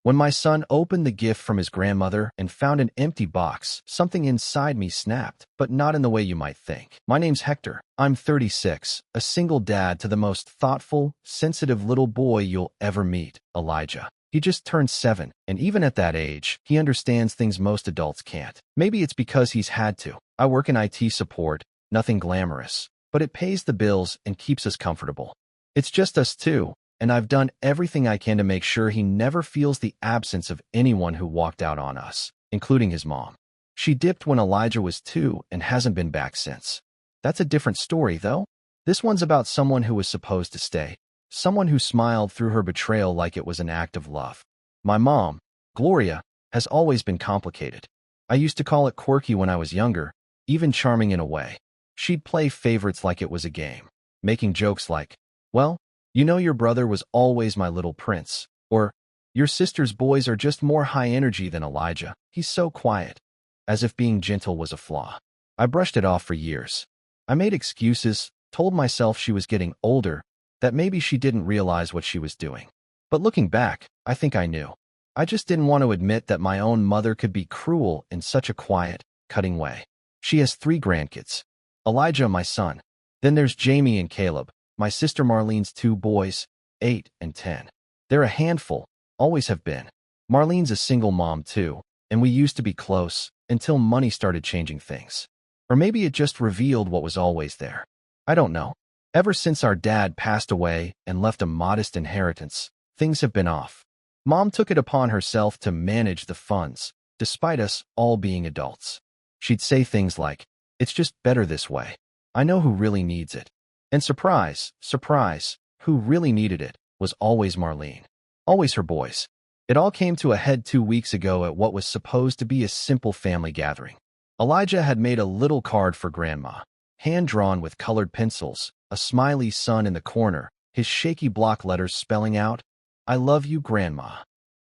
When my son opened the gift from his grandmother and found an empty box, something inside me snapped, but not in the way you might think. My name's Hector. I'm 36, a single dad to the most thoughtful, sensitive little boy you'll ever meet, Elijah. He just turned 7, and even at that age, he understands things most adults can't. Maybe it's because he's had to. I work in IT support, nothing glamorous, but it pays the bills and keeps us comfortable. It's just us two, and I've done everything I can to make sure he never feels the absence of anyone who walked out on us, including his mom. She dipped when Elijah was 2 and hasn't been back since. That's a different story, though. This one's about someone who was supposed to stay, someone who smiled through her betrayal like it was an act of love. My mom, Gloria, has always been complicated. I used to call it quirky when I was younger, even charming in a way. She'd play favorites like it was a game, making jokes like, well, you know your brother was always my little prince, or your sister's boys are just more high energy than Elijah. He's so quiet, as if being gentle was a flaw. I brushed it off for years. I made excuses, told myself she was getting older, that maybe she didn't realize what she was doing. But looking back, I think I knew. I just didn't want to admit that my own mother could be cruel in such a quiet, cutting way. She has 3 grandkids. Elijah, my son. Then there's Jamie and Caleb, my sister Marlene's 2 boys, 8 and 10. They're a handful, always have been. Marlene's a single mom too, and we used to be close, until money started changing things. Or maybe it just revealed what was always there. I don't know. Ever since our dad passed away and left a modest inheritance, things have been off. Mom took it upon herself to manage the funds, despite us all being adults. She'd say things like, "It's just better this way. I know who really needs it." And surprise, surprise, who really needed it was always Marlene. Always her boys. It all came to a head 2 weeks ago at what was supposed to be a simple family gathering. Elijah had made a little card for Grandma, hand-drawn with colored pencils, a smiley sun in the corner, his shaky block letters spelling out, "I love you, Grandma."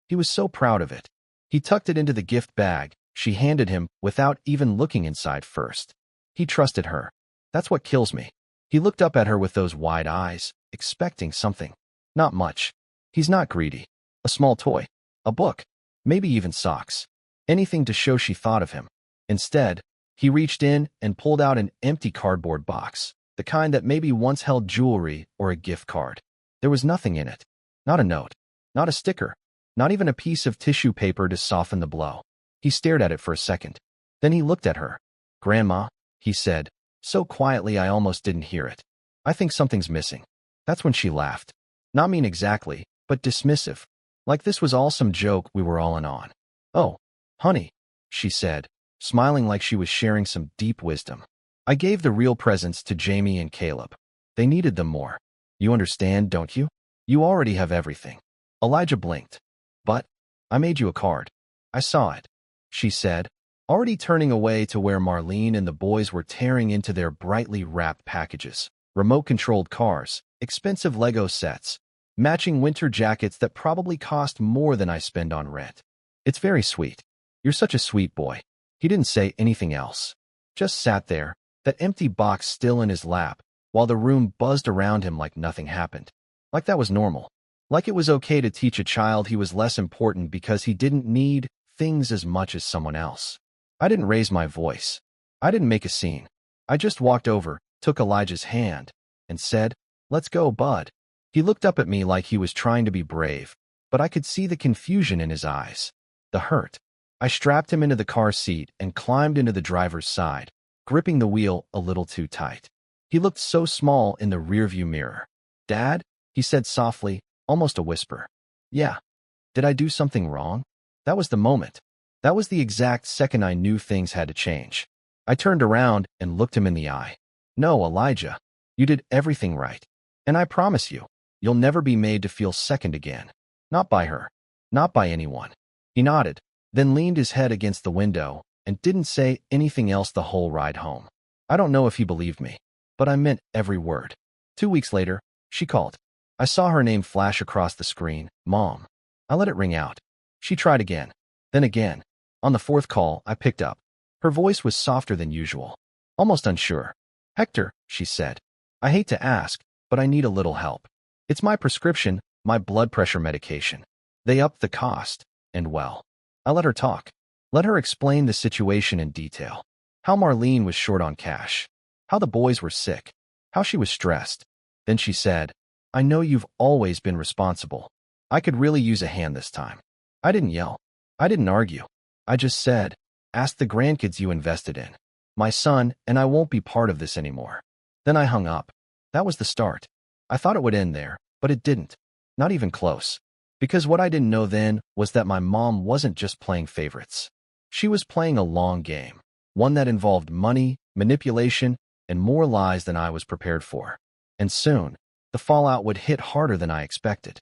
He was so proud of it. He tucked it into the gift bag she handed him without even looking inside first. He trusted her. That's what kills me. He looked up at her with those wide eyes, expecting something. Not much. He's not greedy. A small toy. A book. Maybe even socks. Anything to show she thought of him. Instead, he reached in and pulled out an empty cardboard box, the kind that maybe once held jewelry or a gift card. There was nothing in it. Not a note. Not a sticker. Not even a piece of tissue paper to soften the blow. He stared at it for a second. Then he looked at her. "Grandma," he said, so quietly I almost didn't hear it. "I think something's missing." That's when she laughed. Not mean exactly, but dismissive. Like this was all some joke we were all in on. "Oh, honey," she said, smiling like she was sharing some deep wisdom. "I gave the real presents to Jamie and Caleb. They needed them more. You understand, don't you? You already have everything." Elijah blinked. "But I made you a card." "I saw it," she said, already turning away to where Marlene and the boys were tearing into their brightly wrapped packages. Remote-controlled cars, expensive Lego sets, matching winter jackets that probably cost more than I spend on rent. "It's very sweet. You're such a sweet boy." He didn't say anything else. Just sat there, that empty box still in his lap, while the room buzzed around him like nothing happened. Like that was normal. Like it was okay to teach a child he was less important because he didn't need things as much as someone else. I didn't raise my voice. I didn't make a scene. I just walked over, took Elijah's hand, and said, "Let's go, bud." He looked up at me like he was trying to be brave, but I could see the confusion in his eyes. The hurt. I strapped him into the car seat and climbed into the driver's side, gripping the wheel a little too tight. He looked so small in the rearview mirror. "Dad?" he said softly, almost a whisper. "Yeah. Did I do something wrong?" That was the moment. That was the exact second I knew things had to change. I turned around and looked him in the eye. "No, Elijah. You did everything right. And I promise you, you'll never be made to feel second again. Not by her. Not by anyone." He nodded, then leaned his head against the window and didn't say anything else the whole ride home. I don't know if he believed me, but I meant every word. 2 weeks later, she called. I saw her name flash across the screen, Mom. I let it ring out. She tried again, then again. On the 4th call, I picked up. Her voice was softer than usual, almost unsure. "Hector," she said, "I hate to ask, but I need a little help. It's my prescription, my blood pressure medication. They upped the cost, And well, I let her talk. Let her explain the situation in detail. How Marlene was short on cash. How the boys were sick. How she was stressed. Then she said, I know you've always been responsible. I could really use a hand this time. I didn't yell. I didn't argue. I just said, ask the grandkids you invested in. My son and I won't be part of this anymore. Then I hung up. That was the start. I thought it would end there, but it didn't. Not even close. Because what I didn't know then was that my mom wasn't just playing favorites. She was playing a long game. One that involved money, manipulation, and more lies than I was prepared for. And soon, the fallout would hit harder than I expected.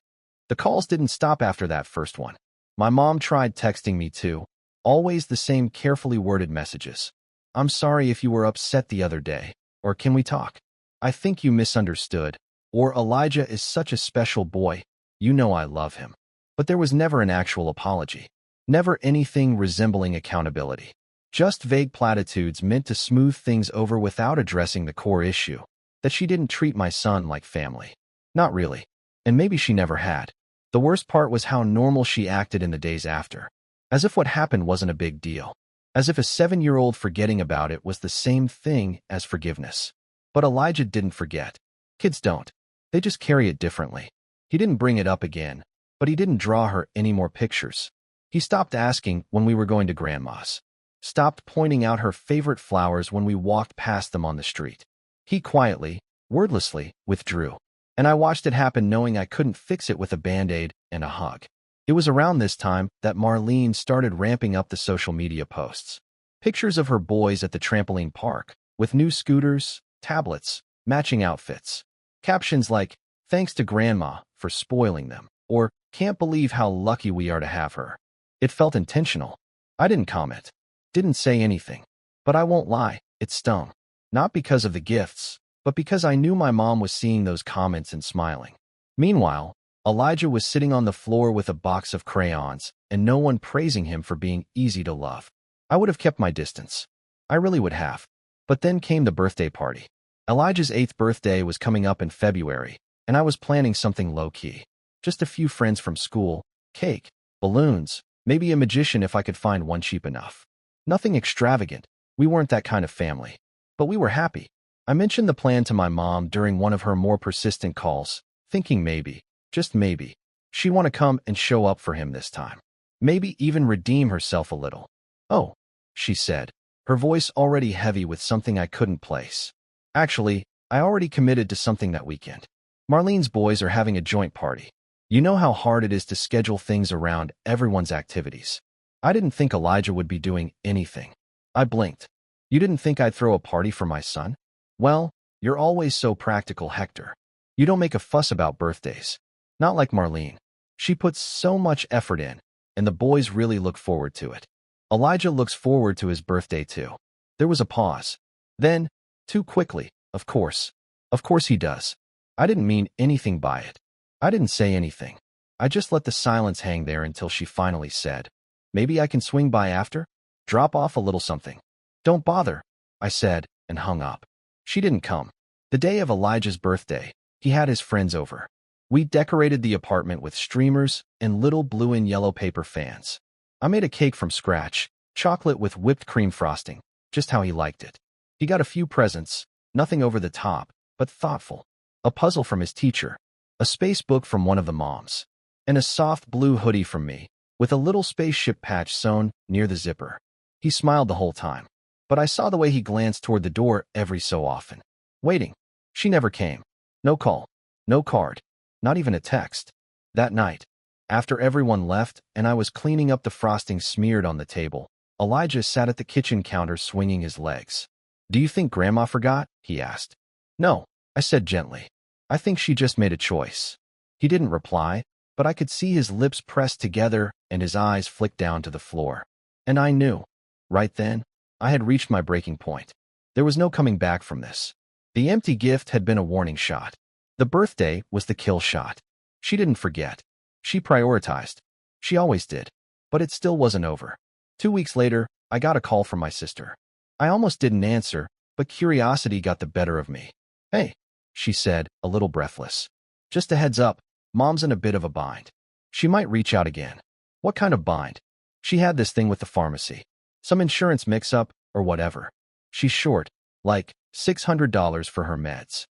The calls didn't stop after that first one. My mom tried texting me too, always the same carefully worded messages. I'm sorry if you were upset the other day, or can we talk? I think you misunderstood, or Elijah is such a special boy, you know I love him. But there was never an actual apology. Never anything resembling accountability. Just vague platitudes meant to smooth things over without addressing the core issue, that she didn't treat my son like family. Not really. And maybe she never had. The worst part was how normal she acted in the days after. As if what happened wasn't a big deal. As if a 7-year-old forgetting about it was the same thing as forgiveness. But Elijah didn't forget. Kids don't. They just carry it differently. He didn't bring it up again, but he didn't draw her any more pictures. He stopped asking when we were going to Grandma's. Stopped pointing out her favorite flowers when we walked past them on the street. He quietly, wordlessly, withdrew. And I watched it happen knowing I couldn't fix it with a Band-Aid and a hug. It was around this time that Marlene started ramping up the social media posts. Pictures of her boys at the trampoline park, with new scooters, tablets, matching outfits. Captions like, thanks to Grandma for spoiling them, or can't believe how lucky we are to have her. It felt intentional. I didn't comment. Didn't say anything. But I won't lie, it stung. Not because of the gifts, but because I knew my mom was seeing those comments and smiling. Meanwhile, Elijah was sitting on the floor with a box of crayons, and no one praising him for being easy to love. I would have kept my distance. I really would have. But then came the birthday party. Elijah's 8th birthday was coming up in February, and I was planning something low-key. Just a few friends from school, cake, balloons, maybe a magician if I could find one cheap enough. Nothing extravagant. We weren't that kind of family. But we were happy. I mentioned the plan to my mom during one of her more persistent calls, thinking maybe, just maybe, she'd want to come and show up for him this time. Maybe even redeem herself a little. Oh, she said, her voice already heavy with something I couldn't place. Actually, I already committed to something that weekend. Marlene's boys are having a joint party. You know how hard it is to schedule things around everyone's activities. I didn't think Elijah would be doing anything. I blinked. You didn't think I'd throw a party for my son? Well, you're always so practical, Hector. You don't make a fuss about birthdays. Not like Marlene. She puts so much effort in, and the boys really look forward to it. Elijah looks forward to his birthday too. There was a pause. Then, too quickly, of course. Of course he does. I didn't mean anything by it. I didn't say anything. I just let the silence hang there until she finally said, maybe I can swing by after? Drop off a little something. Don't bother, I said, and hung up. She didn't come. The day of Elijah's birthday, he had his friends over. We decorated the apartment with streamers and little blue and yellow paper fans. I made a cake from scratch, chocolate with whipped cream frosting, just how he liked it. He got a few presents, nothing over the top, but thoughtful. A puzzle from his teacher, a space book from one of the moms, and a soft blue hoodie from me, with a little spaceship patch sewn near the zipper. He smiled the whole time, but I saw the way he glanced toward the door every so often. Waiting. She never came. No call. No card. Not even a text. That night, after everyone left and I was cleaning up the frosting smeared on the table, Elijah sat at the kitchen counter swinging his legs. Do you think Grandma forgot? He asked. No, I said gently. I think she just made a choice. He didn't reply, but I could see his lips pressed together and his eyes flicked down to the floor. And I knew. Right then, I had reached my breaking point. There was no coming back from this. The empty gift had been a warning shot. The birthday was the kill shot. She didn't forget. She prioritized. She always did. But it still wasn't over. 2 weeks later, I got a call from my sister. I almost didn't answer, but curiosity got the better of me. Hey, she said, a little breathless. Just a heads up, Mom's in a bit of a bind. She might reach out again. What kind of bind? She had this thing with the pharmacy. Some insurance mix-up or whatever. She's short, like $600 for her meds.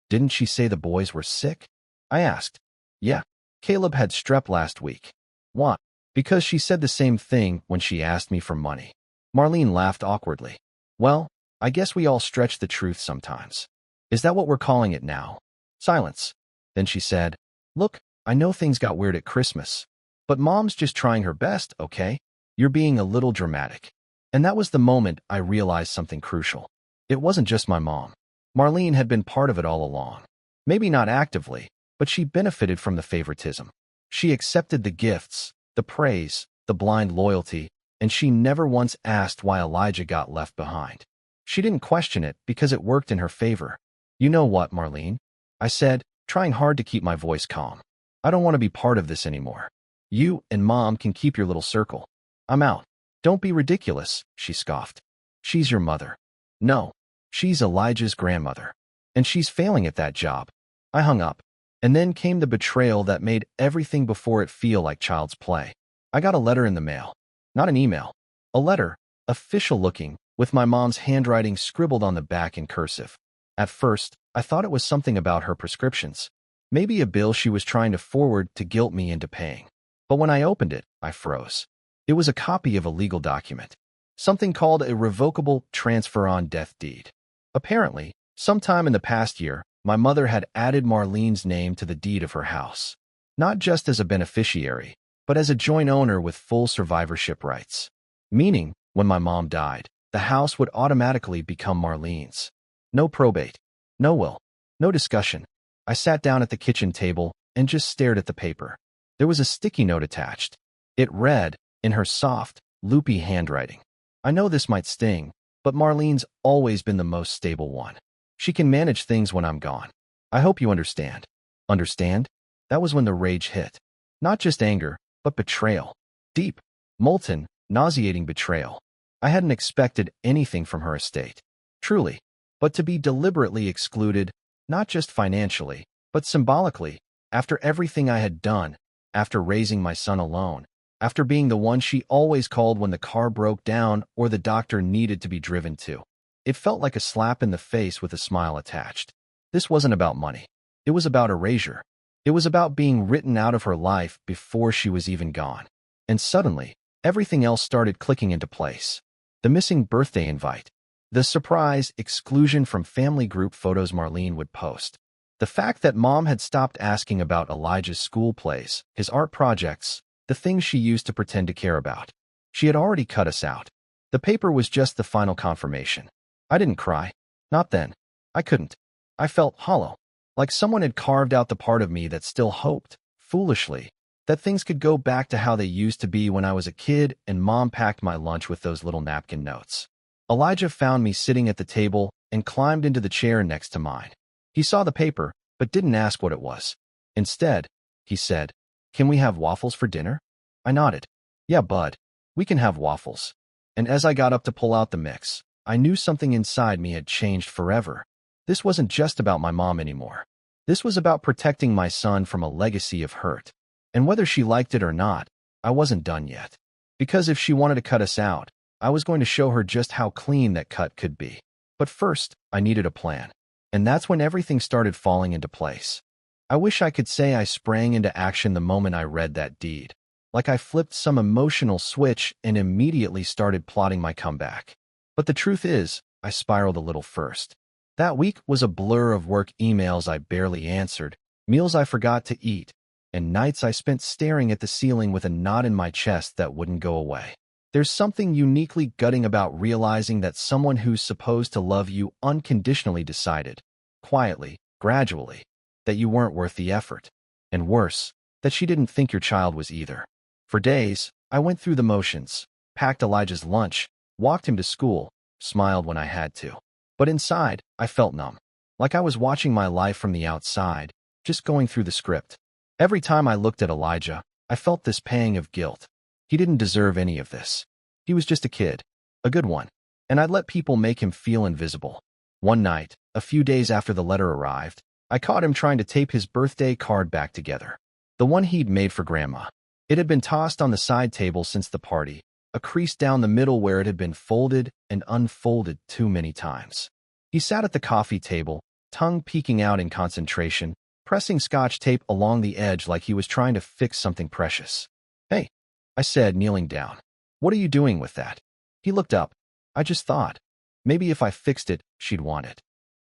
Didn't she say the boys were sick? I asked. Yeah, Caleb had strep last week. Why? Because she said the same thing when she asked me for money. Marlene laughed awkwardly. Well, I guess we all stretch the truth sometimes. Is that what we're calling it now? Silence. Then she said, Look, I know things got weird at Christmas, but Mom's just trying her best, okay? You're being a little dramatic. And that was the moment I realized something crucial. It wasn't just my mom. Marlene had been part of it all along. Maybe not actively, but she benefited from the favoritism. She accepted the gifts, the praise, the blind loyalty, and she never once asked why Elijah got left behind. She didn't question it because it worked in her favor. You know what, Marlene? I said, trying hard to keep my voice calm. I don't want to be part of this anymore. You and Mom can keep your little circle. I'm out. Don't be ridiculous, she scoffed. She's your mother. No, she's Elijah's grandmother. And she's failing at that job. I hung up. And then came the betrayal that made everything before it feel like child's play. I got a letter in the mail. Not an email. A letter, official looking, with my mom's handwriting scribbled on the back in cursive. At first, I thought it was something about her prescriptions. Maybe a bill she was trying to forward to guilt me into paying. But when I opened it, I froze. It was a copy of a legal document. Something called a revocable transfer on death deed. Apparently, sometime in the past year, my mother had added Marlene's name to the deed of her house. Not just as a beneficiary, but as a joint owner with full survivorship rights. Meaning, when my mom died, the house would automatically become Marlene's. No probate. No will. No discussion. I sat down at the kitchen table and just stared at the paper. There was a sticky note attached. It read, in her soft, loopy handwriting. I know this might sting, but Marlene's always been the most stable one. She can manage things when I'm gone. I hope you understand. Understand? That was when the rage hit. Not just anger, but betrayal. Deep, molten, nauseating betrayal. I hadn't expected anything from her estate. Truly. But to be deliberately excluded, not just financially, but symbolically, after everything I had done, after raising my son alone, after being the one she always called when the car broke down or the doctor needed to be driven to. It felt like a slap in the face with a smile attached. This wasn't about money. It was about erasure. It was about being written out of her life before she was even gone. And suddenly, everything else started clicking into place. The missing birthday invite. The surprise exclusion from family group photos Marlene would post. The fact that Mom had stopped asking about Elijah's school plays, his art projects, the things she used to pretend to care about. She had already cut us out. The paper was just the final confirmation. I didn't cry. Not then. I couldn't. I felt hollow. Like someone had carved out the part of me that still hoped, foolishly, that things could go back to how they used to be when I was a kid and Mom packed my lunch with those little napkin notes. Elijah found me sitting at the table and climbed into the chair next to mine. He saw the paper, but didn't ask what it was. Instead, he said, "Can we have waffles for dinner?" I nodded. "Yeah, bud. We can have waffles." And as I got up to pull out the mix, I knew something inside me had changed forever. This wasn't just about my mom anymore. This was about protecting my son from a legacy of hurt. And whether she liked it or not, I wasn't done yet. Because if she wanted to cut us out, I was going to show her just how clean that cut could be. But first, I needed a plan. And that's when everything started falling into place. I wish I could say I sprang into action the moment I read that deed. Like I flipped some emotional switch and immediately started plotting my comeback. But the truth is, I spiraled a little first. That week was a blur of work emails I barely answered, meals I forgot to eat, and nights I spent staring at the ceiling with a knot in my chest that wouldn't go away. There's something uniquely gutting about realizing that someone who's supposed to love you unconditionally decided, quietly, gradually, that you weren't worth the effort. And worse, that she didn't think your child was either. For days, I went through the motions, packed Elijah's lunch, walked him to school, smiled when I had to. But inside, I felt numb. Like I was watching my life from the outside, just going through the script. Every time I looked at Elijah, I felt this pang of guilt. He didn't deserve any of this. He was just a kid. A good one. And I'd let people make him feel invisible. One night, a few days after the letter arrived, I caught him trying to tape his birthday card back together. The one he'd made for Grandma. It had been tossed on the side table since the party, a crease down the middle where it had been folded and unfolded too many times. He sat at the coffee table, tongue peeking out in concentration, pressing Scotch tape along the edge like he was trying to fix something precious. "Hey," I said, kneeling down. "What are you doing with that?" He looked up. "I just thought, maybe if I fixed it, she'd want it."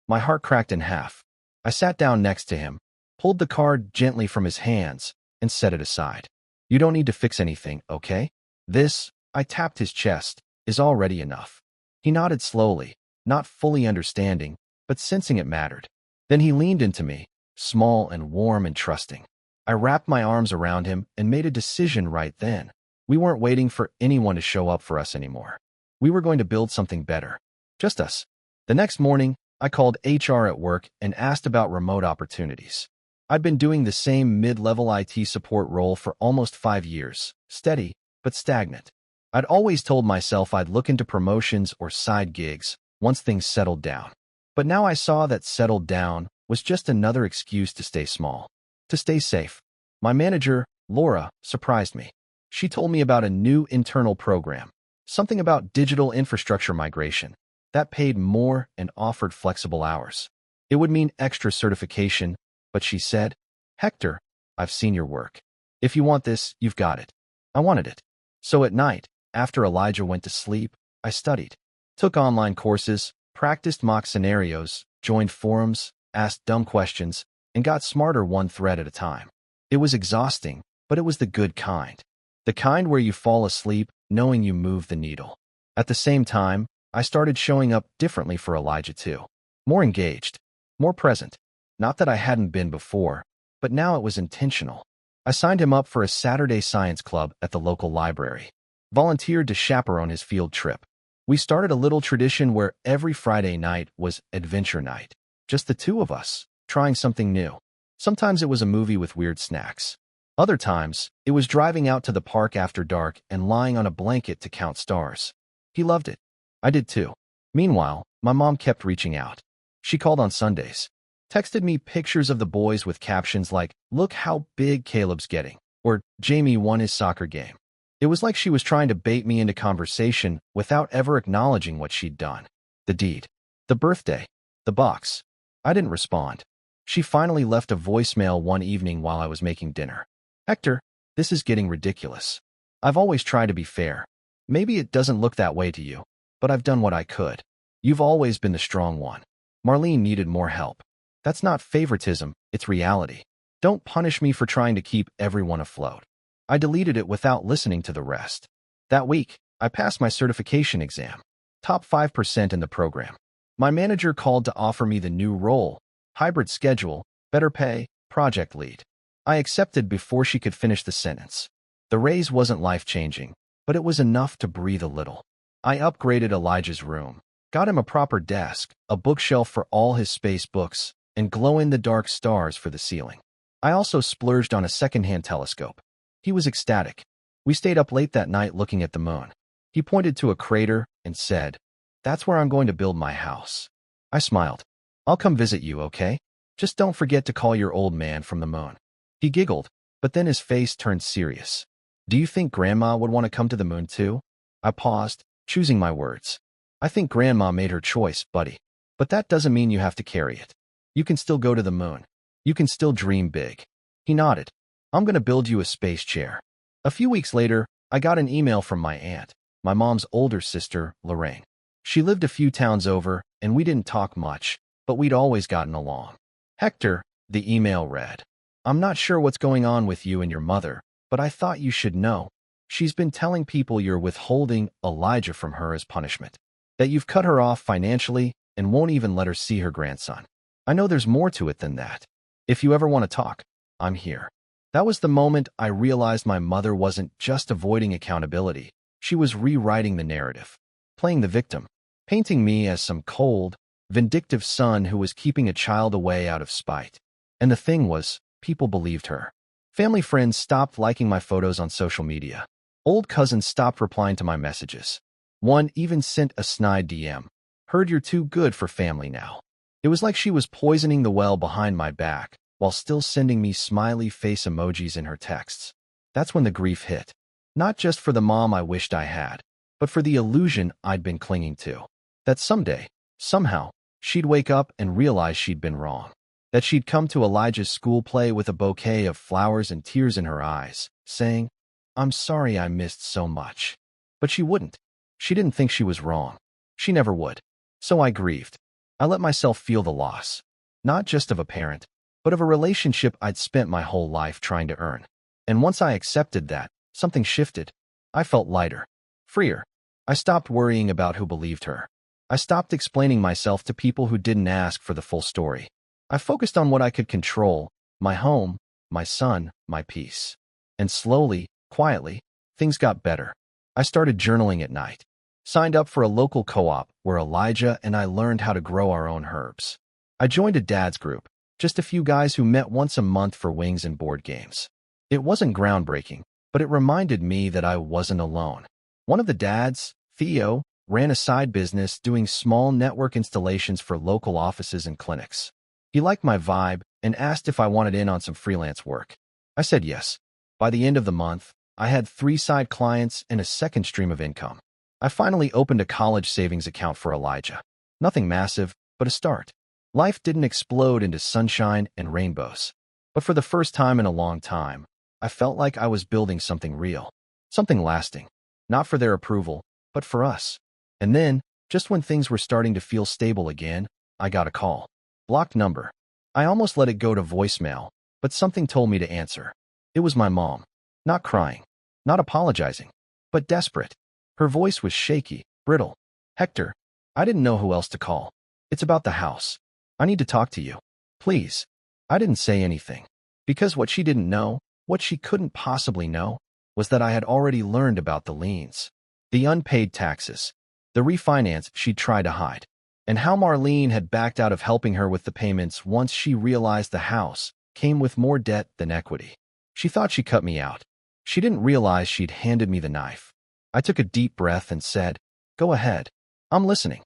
My heart cracked in half. I sat down next to him, pulled the card gently from his hands, and set it aside. "You don't need to fix anything, okay? This," I tapped his chest, "is already enough." He nodded slowly, not fully understanding, but sensing it mattered. Then he leaned into me, small and warm and trusting. I wrapped my arms around him and made a decision right then. We weren't waiting for anyone to show up for us anymore. We were going to build something better. Just us. The next morning, I called HR at work and asked about remote opportunities. I'd been doing the same mid-level IT support role for almost 5 years, steady, but stagnant. I'd always told myself I'd look into promotions or side gigs once things settled down. But now I saw that settled down was just another excuse to stay small, to stay safe. My manager, Laura, surprised me. She told me about a new internal program, something about digital infrastructure migration, that paid more and offered flexible hours. It would mean extra certification, but she said, "Hector, I've seen your work. If you want this, you've got it." I wanted it. So at night, after Elijah went to sleep, I studied, took online courses, practiced mock scenarios, joined forums, asked dumb questions, and got smarter one thread at a time. It was exhausting, but it was the good kind. The kind where you fall asleep knowing you moved the needle. At the same time, I started showing up differently for Elijah too. More engaged, more present. Not that I hadn't been before, but now it was intentional. I signed him up for a Saturday science club at the local library, volunteered to chaperone his field trip. We started a little tradition where every Friday night was adventure night. Just the two of us, trying something new. Sometimes it was a movie with weird snacks. Other times, it was driving out to the park after dark and lying on a blanket to count stars. He loved it. I did too. Meanwhile, my mom kept reaching out. She called on Sundays, texted me pictures of the boys with captions like, "Look how big Caleb's getting," or "Jamie won his soccer game." It was like she was trying to bait me into conversation without ever acknowledging what she'd done. The deed. The birthday. The box. I didn't respond. She finally left a voicemail one evening while I was making dinner. "Hector, this is getting ridiculous. I've always tried to be fair. Maybe it doesn't look that way to you, but I've done what I could. You've always been the strong one. Marlene needed more help. That's not favoritism, it's reality. Don't punish me for trying to keep everyone afloat." I deleted it without listening to the rest. That week, I passed my certification exam. Top 5% in the program. My manager called to offer me the new role, hybrid schedule, better pay, project lead. I accepted before she could finish the sentence. The raise wasn't life-changing, but it was enough to breathe a little. I upgraded Elijah's room, got him a proper desk, a bookshelf for all his space books, and glow-in-the-dark stars for the ceiling. I also splurged on a second-hand telescope. He was ecstatic. We stayed up late that night looking at the moon. He pointed to a crater and said, "That's where I'm going to build my house." I smiled. "I'll come visit you, okay? Just don't forget to call your old man from the moon." He giggled, but then his face turned serious. "Do you think Grandma would want to come to the moon too?" I paused, choosing my words. "I think Grandma made her choice, buddy. But that doesn't mean you have to carry it. You can still go to the moon. You can still dream big." He nodded. "I'm going to build you a space chair." A few weeks later, I got an email from my aunt, my mom's older sister, Lorraine. She lived a few towns over, and we didn't talk much, but we'd always gotten along. "Hector," the email read, "I'm not sure what's going on with you and your mother, but I thought you should know. She's been telling people you're withholding Elijah from her as punishment, that you've cut her off financially and won't even let her see her grandson. I know there's more to it than that. If you ever want to talk, I'm here." That was the moment I realized my mother wasn't just avoiding accountability. She was rewriting the narrative, playing the victim, painting me as some cold, vindictive son who was keeping a child away out of spite. And the thing was, people believed her. Family friends stopped liking my photos on social media. Old cousins stopped replying to my messages. One even sent a snide DM. "Heard you're too good for family now." It was like she was poisoning the well behind my back, while still sending me smiley face emojis in her texts. That's when the grief hit. Not just for the mom I wished I had, but for the illusion I'd been clinging to. That someday, somehow, she'd wake up and realize she'd been wrong. That she'd come to Elijah's school play with a bouquet of flowers and tears in her eyes, saying, "I'm sorry I missed so much." But she wouldn't. She didn't think she was wrong. She never would. So I grieved. I let myself feel the loss, not just of a parent, but of a relationship I'd spent my whole life trying to earn. And once I accepted that, something shifted. I felt lighter, freer. I stopped worrying about who believed her. I stopped explaining myself to people who didn't ask for the full story. I focused on what I could control: my home, my son, my peace. And slowly, quietly, things got better. I started journaling at night, signed up for a local co-op where Elijah and I learned how to grow our own herbs. I joined a dad's group, just a few guys who met once a month for wings and board games. It wasn't groundbreaking, but it reminded me that I wasn't alone. One of the dads, Theo, ran a side business doing small network installations for local offices and clinics. He liked my vibe and asked if I wanted in on some freelance work. I said yes. By the end of the month, I had 3 side clients and a second stream of income. I finally opened a college savings account for Elijah. Nothing massive, but a start. Life didn't explode into sunshine and rainbows. But for the first time in a long time, I felt like I was building something real, something lasting. Not for their approval, but for us. And then, just when things were starting to feel stable again, I got a call. Blocked number. I almost let it go to voicemail, but something told me to answer. It was my mom. Not crying, not apologizing, but desperate. Her voice was shaky, brittle. "Hector, I didn't know who else to call. It's about the house. I need to talk to you. Please." I didn't say anything. Because what she didn't know, what she couldn't possibly know, was that I had already learned about the liens, the unpaid taxes, the refinance she'd tried to hide, and how Marlene had backed out of helping her with the payments once she realized the house came with more debt than equity. She thought she cut me out. She didn't realize she'd handed me the knife. I took a deep breath and said, "Go ahead. I'm listening."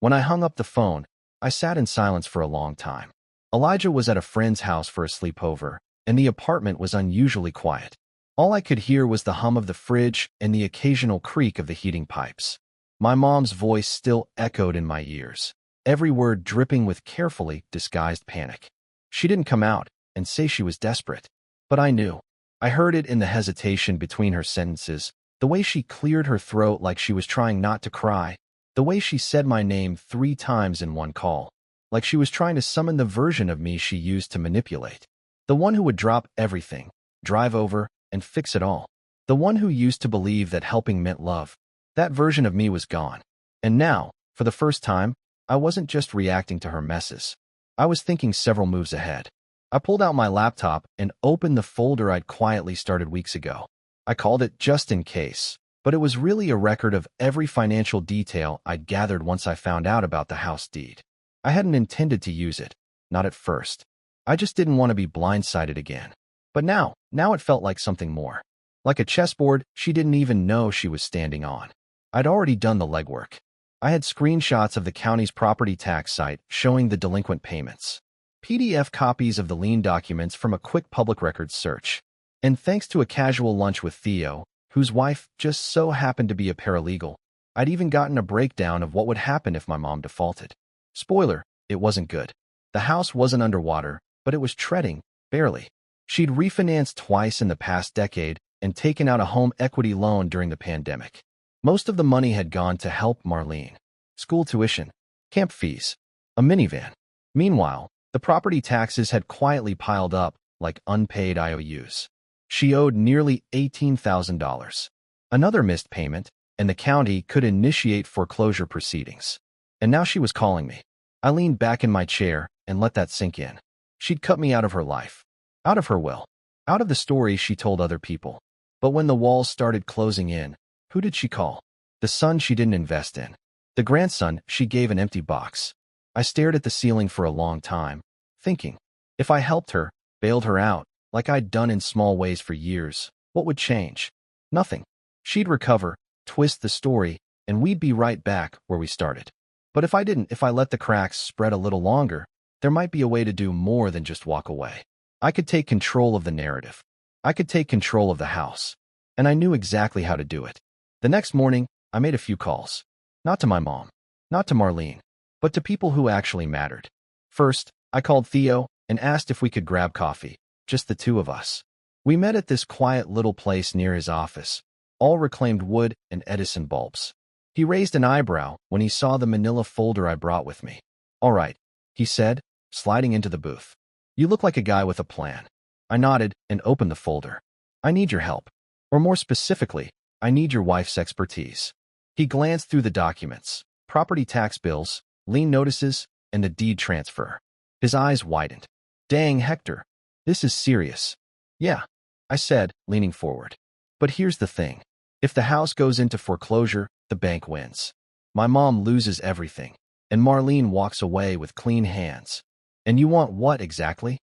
When I hung up the phone, I sat in silence for a long time. Elijah was at a friend's house for a sleepover, and the apartment was unusually quiet. All I could hear was the hum of the fridge and the occasional creak of the heating pipes. My mom's voice still echoed in my ears, every word dripping with carefully disguised panic. She didn't come out and say she was desperate, but I knew. I heard it in the hesitation between her sentences, the way she cleared her throat like she was trying not to cry, the way she said my name 3 times in one call, like she was trying to summon the version of me she used to manipulate. The one who would drop everything, drive over, and fix it all. The one who used to believe that helping meant love. That version of me was gone. And now, for the first time, I wasn't just reacting to her messes. I was thinking several moves ahead. I pulled out my laptop and opened the folder I'd quietly started weeks ago. I called it Just in Case, but it was really a record of every financial detail I'd gathered once I found out about the house deed. I hadn't intended to use it, not at first. I just didn't want to be blindsided again. But now it felt like something more. Like a chessboard she didn't even know she was standing on. I'd already done the legwork. I had screenshots of the county's property tax site showing the delinquent payments, PDF copies of the lien documents from a quick public records search, and thanks to a casual lunch with Theo, whose wife just so happened to be a paralegal, I'd even gotten a breakdown of what would happen if my mom defaulted. Spoiler, it wasn't good. The house wasn't underwater, but it was treading, barely. She'd refinanced twice in the past decade and taken out a home equity loan during the pandemic. Most of the money had gone to help Marlene. School tuition, camp fees, a minivan. Meanwhile, the property taxes had quietly piled up like unpaid IOUs. She owed nearly $18,000. Another missed payment, and the county could initiate foreclosure proceedings. And now she was calling me. I leaned back in my chair and let that sink in. She'd cut me out of her life, out of her will, out of the stories she told other people. But when the walls started closing in, who did she call? The son she didn't invest in. The grandson she gave an empty box. I stared at the ceiling for a long time, thinking, if I helped her, bailed her out, like I'd done in small ways for years, what would change? Nothing. She'd recover, twist the story, and we'd be right back where we started. But if I let the cracks spread a little longer, there might be a way to do more than just walk away. I could take control of the narrative. I could take control of the house, and I knew exactly how to do it. The next morning, I made a few calls. Not to my mom, not to Marlene, but to people who actually mattered. First, I called Theo and asked if we could grab coffee, just the two of us. We met at this quiet little place near his office, all reclaimed wood and Edison bulbs. He raised an eyebrow when he saw the manila folder I brought with me. "All right," he said, sliding into the booth. "You look like a guy with a plan." I nodded and opened the folder. "I need your help. Or more specifically, I need your wife's expertise." He glanced through the documents, property tax bills, lien notices, and the deed transfer. His eyes widened. "Dang, Hector, this is serious." "Yeah," I said, leaning forward. "But here's the thing. If the house goes into foreclosure, the bank wins. My mom loses everything, and Marlene walks away with clean hands. And you want what exactly?"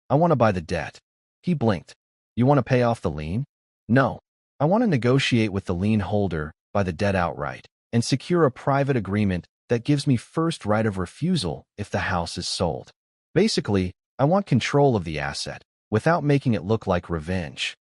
"I want to buy the debt." He blinked. "You want to pay off the lien?" "No. I want to negotiate with the lien holder, buy the debt outright, and secure a private agreement that gives me first right of refusal if the house is sold. Basically, I want control of the asset, without making it look like revenge."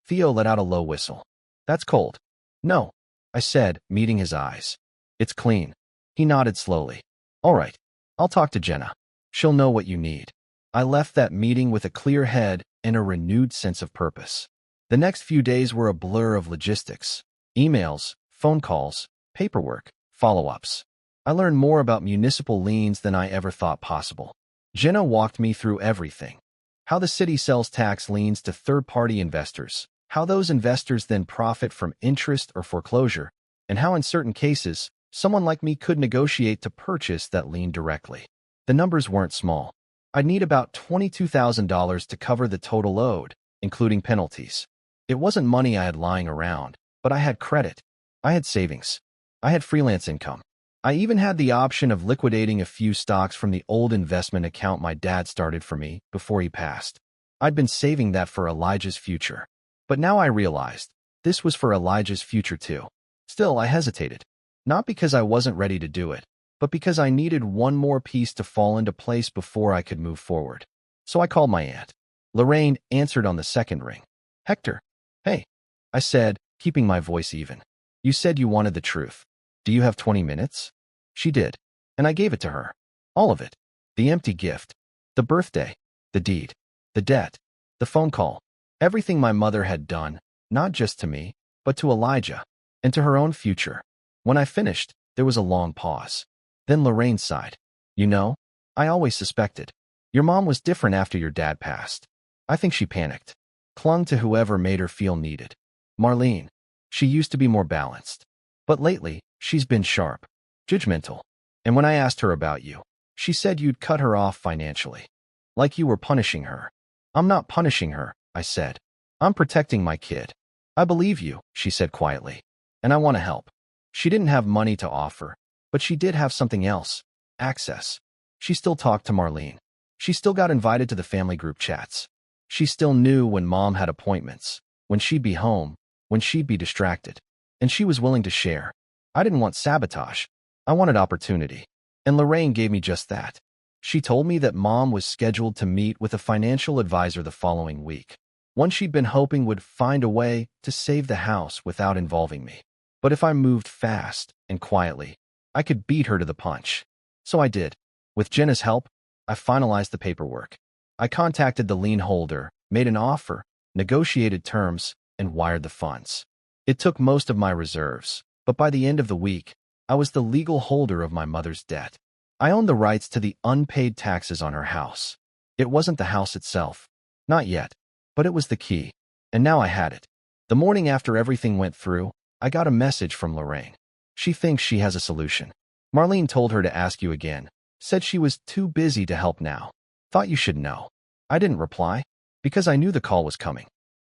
Theo let out a low whistle. "That's cold." "No," I said, meeting his eyes. "It's clean." He nodded slowly. "All right, I'll talk to Jenna. She'll know what you need." I left that meeting with a clear head and a renewed sense of purpose. The next few days were a blur of logistics. Emails, phone calls, paperwork, follow-ups. I learned more about municipal liens than I ever thought possible. Jenna walked me through everything. How the city sells tax liens to third-party investors, how those investors then profit from interest or foreclosure, and how in certain cases, someone like me could negotiate to purchase that lien directly. The numbers weren't small. I'd need about $22,000 to cover the total owed, including penalties. It wasn't money I had lying around, but I had credit. I had savings. I had freelance income. I even had the option of liquidating a few stocks from the old investment account my dad started for me before he passed. I'd been saving that for Elijah's future. But now I realized this was for Elijah's future too. Still, I hesitated. Not because I wasn't ready to do it, but because I needed one more piece to fall into place before I could move forward. So I called my aunt. Lorraine answered on the second ring. "Hector." "Hey," I said, keeping my voice even. "You said you wanted the truth. Do you have 20 minutes? She did, and I gave it to her. All of it. The empty gift, the birthday, the deed, the debt, the phone call, everything my mother had done, not just to me, but to Elijah, and to her own future. When I finished, there was a long pause. Then Lorraine sighed. "You know, I always suspected. Your mom was different after your dad passed. I think she panicked, clung to whoever made her feel needed. Marlene, she used to be more balanced. But lately, she's been sharp, judgmental. And when I asked her about you, she said you'd cut her off financially. Like you were punishing her." "I'm not punishing her," I said. "I'm protecting my kid." "I believe you," she said quietly. "And I want to help." She didn't have money to offer, but she did have something else. Access. She still talked to Marlene. She still got invited to the family group chats. She still knew when mom had appointments, when she'd be home, when she'd be distracted. And she was willing to share. I didn't want sabotage. I wanted opportunity. And Lorraine gave me just that. She told me that mom was scheduled to meet with a financial advisor the following week, one she'd been hoping would find a way to save the house without involving me. But if I moved fast and quietly, I could beat her to the punch. So I did. With Jenna's help, I finalized the paperwork. I contacted the lien holder, made an offer, negotiated terms, and wired the funds. It took most of my reserves, but by the end of the week, I was the legal holder of my mother's debt. I owned the rights to the unpaid taxes on her house. It wasn't the house itself. Not yet. But it was the key. And now I had it. The morning after everything went through, I got a message from Lorraine. She thinks she has a solution. "Marlene told her to ask you again. Said she was too busy to help now. Thought you should know." I didn't reply, because I knew the call was coming.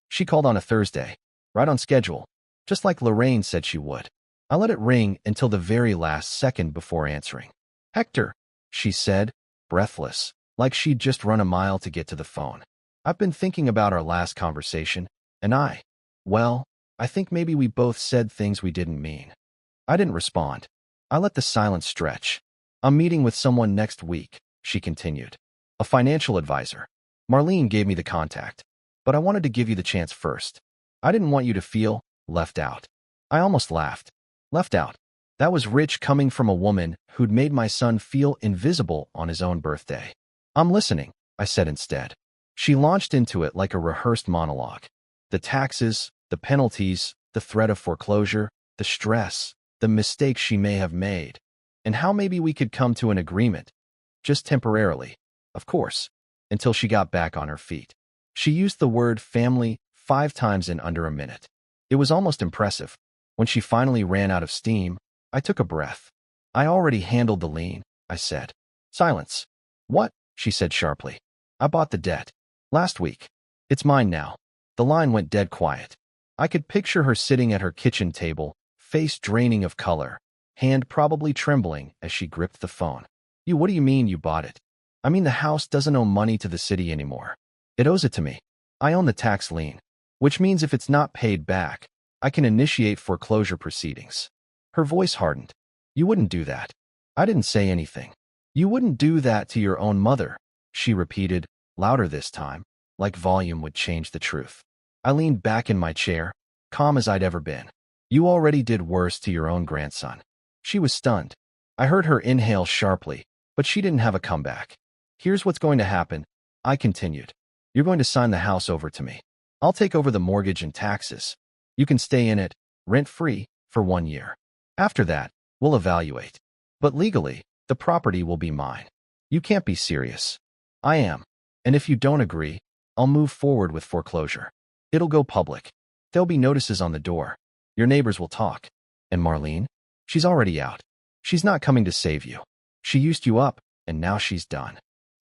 She called on a Thursday, right on schedule, just like Lorraine said she would. I let it ring until the very last second before answering. "Hector," she said, breathless, like she'd just run a mile to get to the phone. "I've been thinking about our last conversation, and well, I think maybe we both said things we didn't mean." I didn't respond. I let the silence stretch. "I'm meeting with someone next week," she continued. "A financial advisor. Marlene gave me the contact. but I wanted to give you the chance first. I didn't want you to feel left out. I almost laughed. Left out. That was rich coming from a woman who'd made my son feel invisible on his own birthday. I'm listening, I said instead. She launched into it like a rehearsed monologue. The taxes, the penalties, the threat of foreclosure, the stress, the mistakes she may have made, and how maybe we could come to an agreement. Just temporarily, of course, until she got back on her feet. She used the word family 5 times in under a minute. It was almost impressive. When she finally ran out of steam, I took a breath. I already handled the lien, I said. Silence. What? She said sharply. I bought the debt. Last week. It's mine now. The line went dead quiet. I could picture her sitting at her kitchen table, face draining of color, hand probably trembling as she gripped the phone. What do you mean you bought it? I mean the house doesn't owe money to the city anymore. It owes it to me. I own the tax lien, which means if it's not paid back, I can initiate foreclosure proceedings. Her voice hardened. You wouldn't do that. I didn't say anything. You wouldn't do that to your own mother, she repeated, louder this time, like volume would change the truth. I leaned back in my chair, calm as I'd ever been. You already did worse to your own grandson. She was stunned. I heard her inhale sharply, but she didn't have a comeback. Here's what's going to happen, I continued. You're going to sign the house over to me. I'll take over the mortgage and taxes. You can stay in it, rent-free, for 1 year. After that, we'll evaluate. But legally, the property will be mine. You can't be serious. I am. And if you don't agree, I'll move forward with foreclosure. It'll go public. There'll be notices on the door. Your neighbors will talk. And Marlene? She's already out. She's not coming to save you. She used you up, and now she's done.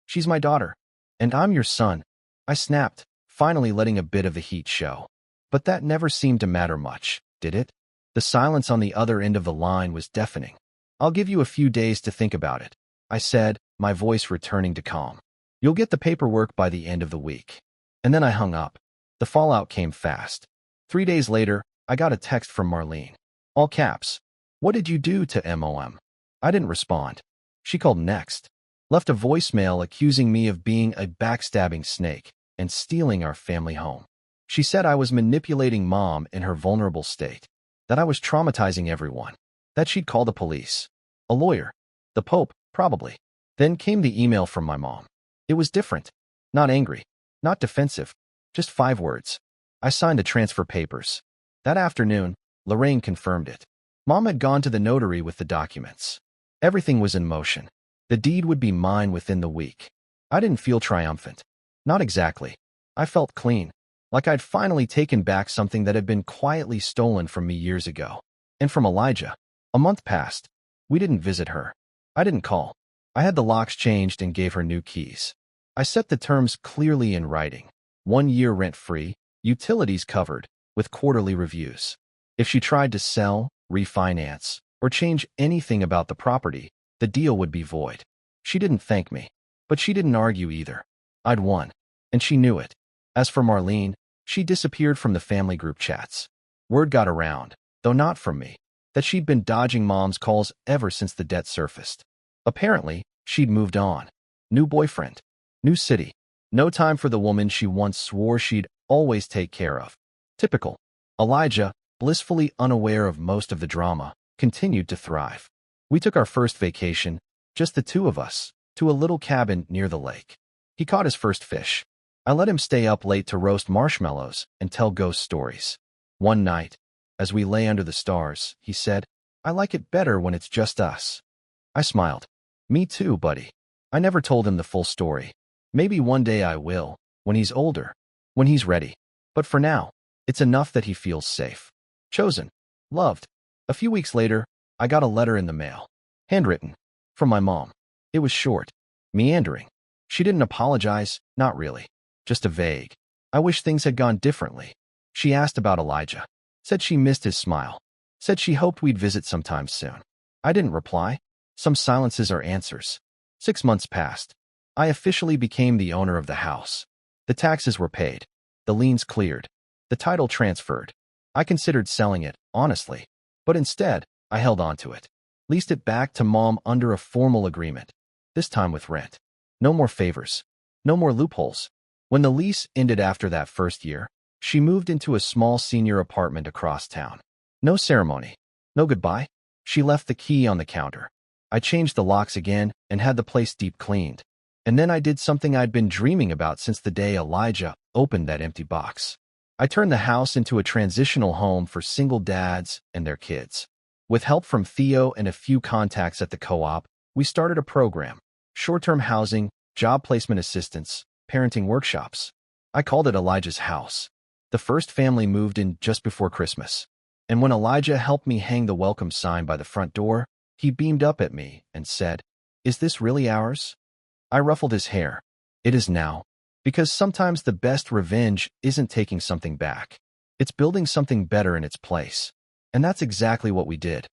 She's my daughter. And I'm your son. I snapped, finally letting a bit of the heat show. But that never seemed to matter much, did it? The silence on the other end of the line was deafening. I'll give you a few days to think about it, I said, my voice returning to calm. You'll get the paperwork by the end of the week. And then I hung up. The fallout came fast. 3 days later, I got a text from Marlene. All caps. What did you do to MOM? I didn't respond. She called next. Left a voicemail accusing me of being a backstabbing snake and stealing our family home. She said I was manipulating Mom in her vulnerable state, that I was traumatizing everyone, that she'd call the police, a lawyer, the Pope, probably. Then came the email from my mom. It was different. Not angry, not defensive, just 5 words. I signed the transfer papers. That afternoon, Lorraine confirmed it. Mom had gone to the notary with the documents. Everything was in motion. The deed would be mine within the week. I didn't feel triumphant. Not exactly. I felt clean, like I'd finally taken back something that had been quietly stolen from me years ago. And from Elijah. A month passed. We didn't visit her. I didn't call. I had the locks changed and gave her new keys. I set the terms clearly in writing. 1 year rent-free, utilities covered, with quarterly reviews. If she tried to sell, refinance, or change anything about the property, the deal would be void. She didn't thank me, but she didn't argue either. I'd won, and she knew it. As for Marlene, she disappeared from the family group chats. Word got around, though not from me, that she'd been dodging Mom's calls ever since the debt surfaced. Apparently, she'd moved on. New boyfriend. New city. No time for the woman she once swore she'd always take care of. Typical. Elijah, blissfully unaware of most of the drama, continued to thrive. We took our first vacation, just the 2 of us, to a little cabin near the lake. He caught his first fish. I let him stay up late to roast marshmallows and tell ghost stories. One night, as we lay under the stars, he said, I like it better when it's just us. I smiled. Me too, buddy. I never told him the full story. Maybe one day I will, when he's older, when he's ready. But for now, it's enough that he feels safe. Chosen. Loved. A few weeks later, I got a letter in the mail. Handwritten. From my mom. It was short. Meandering. She didn't apologize, not really. Just a vague. I wish things had gone differently. She asked about Elijah. Said she missed his smile. Said she hoped we'd visit sometime soon. I didn't reply. Some silences are answers. 6 months passed. I officially became the owner of the house. The taxes were paid. The liens cleared. The title transferred. I considered selling it, honestly. But instead, I held on to it. Leased it back to Mom under a formal agreement. This time with rent. No more favors. No more loopholes. When the lease ended after that first year, she moved into a small senior apartment across town. No ceremony, no goodbye. She left the key on the counter. I changed the locks again and had the place deep cleaned. And then I did something I'd been dreaming about since the day Elijah opened that empty box. I turned the house into a transitional home for single dads and their kids. With help from Theo and a few contacts at the co-op, we started a program: short-term housing, job placement assistance, parenting workshops. I called it Elijah's house. The first family moved in just before Christmas. And when Elijah helped me hang the welcome sign by the front door, he beamed up at me and said, "Is this really ours?" I ruffled his hair. "It is now. Because sometimes the best revenge isn't taking something back. It's building something better in its place." And that's exactly what we did.